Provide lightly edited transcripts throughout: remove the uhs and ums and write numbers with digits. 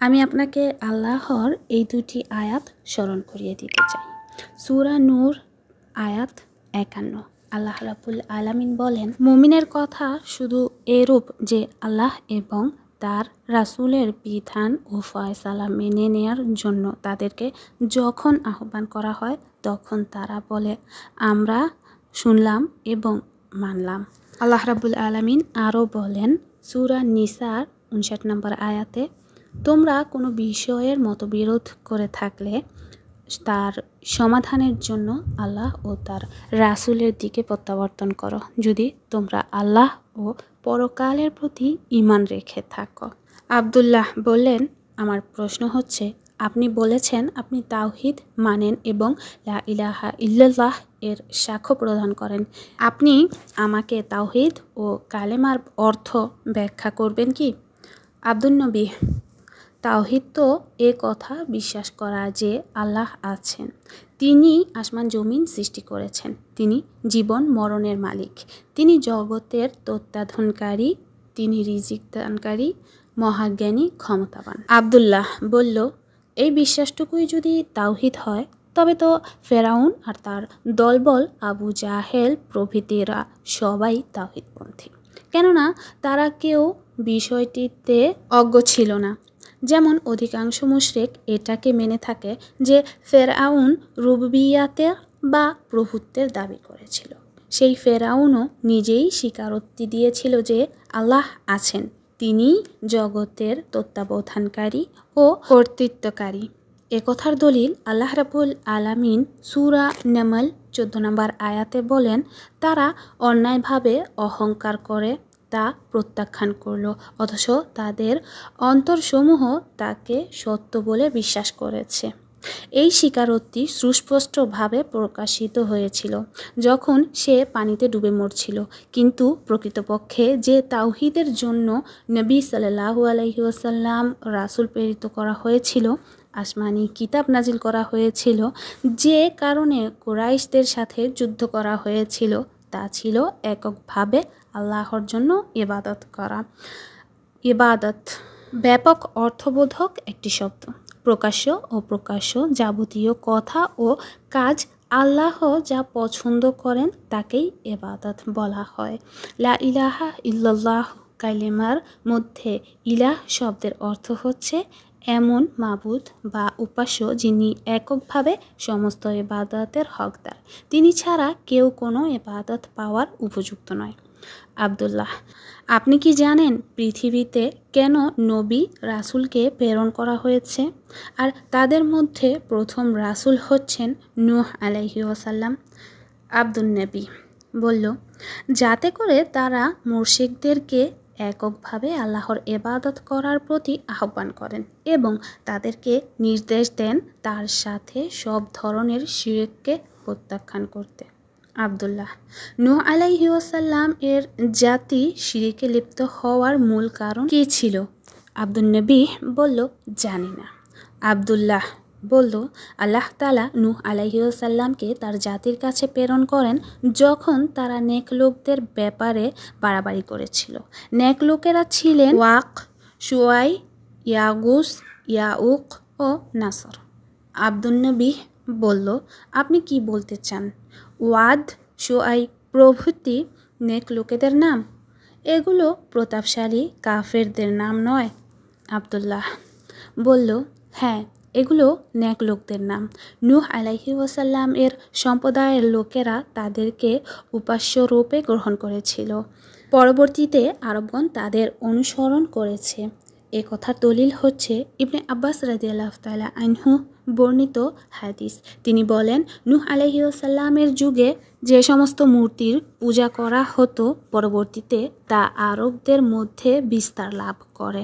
আমি আপনাকে আল্লাহর এই দুটি আয়াত স্মরণ করিয়ে দিতে চাই। সূরা নূর আয়াত 51। আল্লাহ রাব্বুল আলামিন বলেন, মুমিনের কথা শুধু এরূপ যে আল্লাহ এবং তার রাসূলের বিধান ও ফয়সালা মেনে নেয়ার জন্য তাদেরকে যখন আহ্বান করা হয় তখন তারা বলে, আমরা শুনলাম এবং মানলাম। আল্লাহ রাব্বুল আলামিন আরও বলেন সূরা নিসার 59 নম্বর আয়াতে, তোমরা কোনো বিষয়ের মতবিরোধ করে থাকলে তার সমাধানের জন্য আল্লাহ ও তার রাসূলের দিকে প্রত্যাবর্তন করো, যদি তোমরা আল্লাহ ও পরকালের প্রতি ঈমান রেখে থাকো। আব্দুল্লাহ বললেন, আমার প্রশ্ন হচ্ছে, আপনি বলেছেন আপনি তাওহীদ মানেন এবং লা ইলাহা ইল্লাল্লাহ এর সাক্ষ্য প্রদান করেন। আপনি আমাকে তাওহীদ ও কালেমার অর্থ ব্যাখ্যা করবেন কি? আব্দুল নবী, তাওহীদ তো এ কথা বিশ্বাস করা যে আল্লাহ আছেন, তিনি আসমান জমিন সৃষ্টি করেছেন, তিনি জীবন মরণের মালিক, তিনি জগতের তত্ত্বাবধানকারী, তিনি রিজিক দানকারী, মহাজ্ঞানী, ক্ষমতাবান। আব্দুল্লাহ বলল, এই বিশ্বাসটুকুই যদি তাওহীদ হয় তবে তো ফেরাউন আর তার দলবল আবু জাহেল প্রভৃতিরা সবাই তাওহীদপন্থী, কেননা তারা কেউ বিষয়টিতে অজ্ঞ ছিল না। যেমন অধিকাংশ মুশরিক এটাকে মেনে থাকে যে ফেরাউন রুবুবিয়াতের বা প্রভুত্বের দাবি করেছিল। সেই ফেরাউনও নিজেই স্বীকারোক্তি দিয়েছিল যে আল্লাহ আছেন, তিনি জগতের তত্ত্বাবধানকারী ও কর্তৃত্বকারী। একথার দলিল আল্লাহ রাব্বুল আলামিন সূরা নামল 14 নম্বর আয়াতে বলেন, তারা অন্যায়ভাবে অহংকার করে তা প্রত্যাখ্যান করল, অথচ তাদের অন্তরসমূহ তাকে সত্য বলে বিশ্বাস করেছে। এই স্বীকারোক্তি সুস্পষ্টভাবে প্রকাশিত হয়েছিল যখন সে পানিতে ডুবে মরছিল, কিন্তু প্রকৃতপক্ষে যে তাওহীদের জন্য নবী সাল্লাল্লাহু আলাইহি ওয়াসাল্লাম রাসূল প্রেরিত করা হয়েছিল, আসমানি কিতাব নাজিল করা হয়েছিল, যে কারণে কুরাইশদের সাথে যুদ্ধ করা হয়েছিল, তা ছিল এককভাবে আল্লাহর জন্য ইবাদত করা। ইবাদত ব্যাপক অর্থবোধক একটি শব্দ। প্রকাশ্য ও প্রকাশ্য যাবতীয় কথা ও কাজ আল্লাহ যা পছন্দ করেন তাকেই ইবাদত বলা হয়। লা ইলাহা ইল্লাল্লাহ কালিমার মধ্যে ইলাহ শব্দের অর্থ হচ্ছে এমন মাবুদ বা উপাস্য যিনি এককভাবে সমস্ত ইবাদতের হকদার, তিনি ছাড়া কেউ কোনো ইবাদত পাওয়ার উপযুক্ত নয়। আব্দুল্লাহ, আপনি কি জানেন পৃথিবীতে কেন নবী রাসূলকে প্রেরণ করা হয়েছে? আর তাদের মধ্যে প্রথম রাসূল হচ্ছেন নূহ আলাইহি ওয়াসাল্লাম। আব্দুল নবী বলল, যাতে করে তারা মুশরিকদেরকে এককভাবে আল্লাহর ইবাদত করার প্রতি আহ্বান করেন এবং তাদেরকে নির্দেশ দেন তার সাথে সব ধরনের শিরককে প্রত্যাখ্যান করতে। আব্দুল্লাহ, নূহ আলাইহি ওয়াসাল্লাম এর জাতি শিরকে লিপ্ত হওয়ার মূল কারণ কী ছিল? আব্দুল নবী বলল, জানি না। আব্দুল্লাহ বলল, আল্লাহ তাআলা নূহ আলাইহি ওয়াসাল্লামকে তার জাতির কাছে প্রেরণ করেন যখন তারা নেক লোকদের ব্যাপারে বাড়াবাড়ি করেছিল। নেক লোকেরা ছিলেন ওয়াক, শুআই, ইয়াগুস, ইয়াউক ও নাসর। আব্দুল নবী বলল, আপনি কি বলতে চান? ওয়াদ, শুআই প্রভৃতি নেক লোকেদের নাম? এগুলো প্রতাপশালী কাফেরদের নাম নয়? আব্দুল্লাহ বলল, হ্যাঁ, এগুলো নেক লোকদের নাম। নূহ আলাইহি ওয়াসাল্লাম এর সম্প্রদায়ের লোকেরা তাদেরকে উপাস্য রূপে গ্রহণ করেছিল। পরবর্তীতে আরবগণ তাদের অনুসরণ করেছে। এ কথার দলিল হচ্ছে ইবনে আব্বাস রাদিয়াল্লাহু তাআলা আনহু বর্ণিত হাদিস। তিনি বলেন, নূহ আলাইহি ওয়াসাল্লামের যুগে যে সমস্ত মূর্তির পূজা করা হতো, পরবর্তীতে তা আরবদের মধ্যে বিস্তার লাভ করে।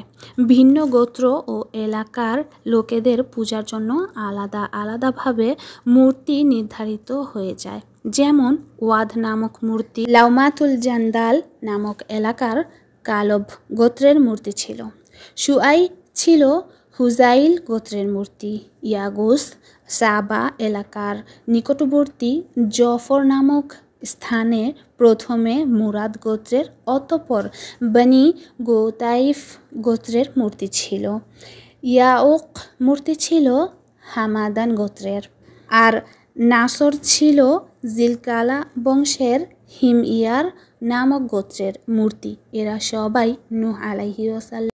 ভিন্ন গোত্র ও এলাকার লোকেদের পূজার জন্য আলাদা আলাদাভাবে মূর্তি নির্ধারিত হয়ে যায়। যেমন ওয়াদ নামক মূর্তি লাউমাতুল জান্দাল নামক এলাকার কালব গোত্রের মূর্তি ছিল। শুআই ছিল হুজাইল গোত্রের মূর্তি। ইয়াগুস সাবা এলাকার নিকটবর্তী জফর নামক স্থানে প্রথমে মুরাদ গোত্রের, অতঃপর বনি গোতাইফ গোত্রের মূর্তি ছিল। ইয়াউক মূর্তি ছিল হামাদান গোত্রের, আর নাসর ছিল জিলকালা বংশের হিমইয়ার নামক গোত্রের মূর্তি। এরা সবাই নূহ আলাইহিস সালাম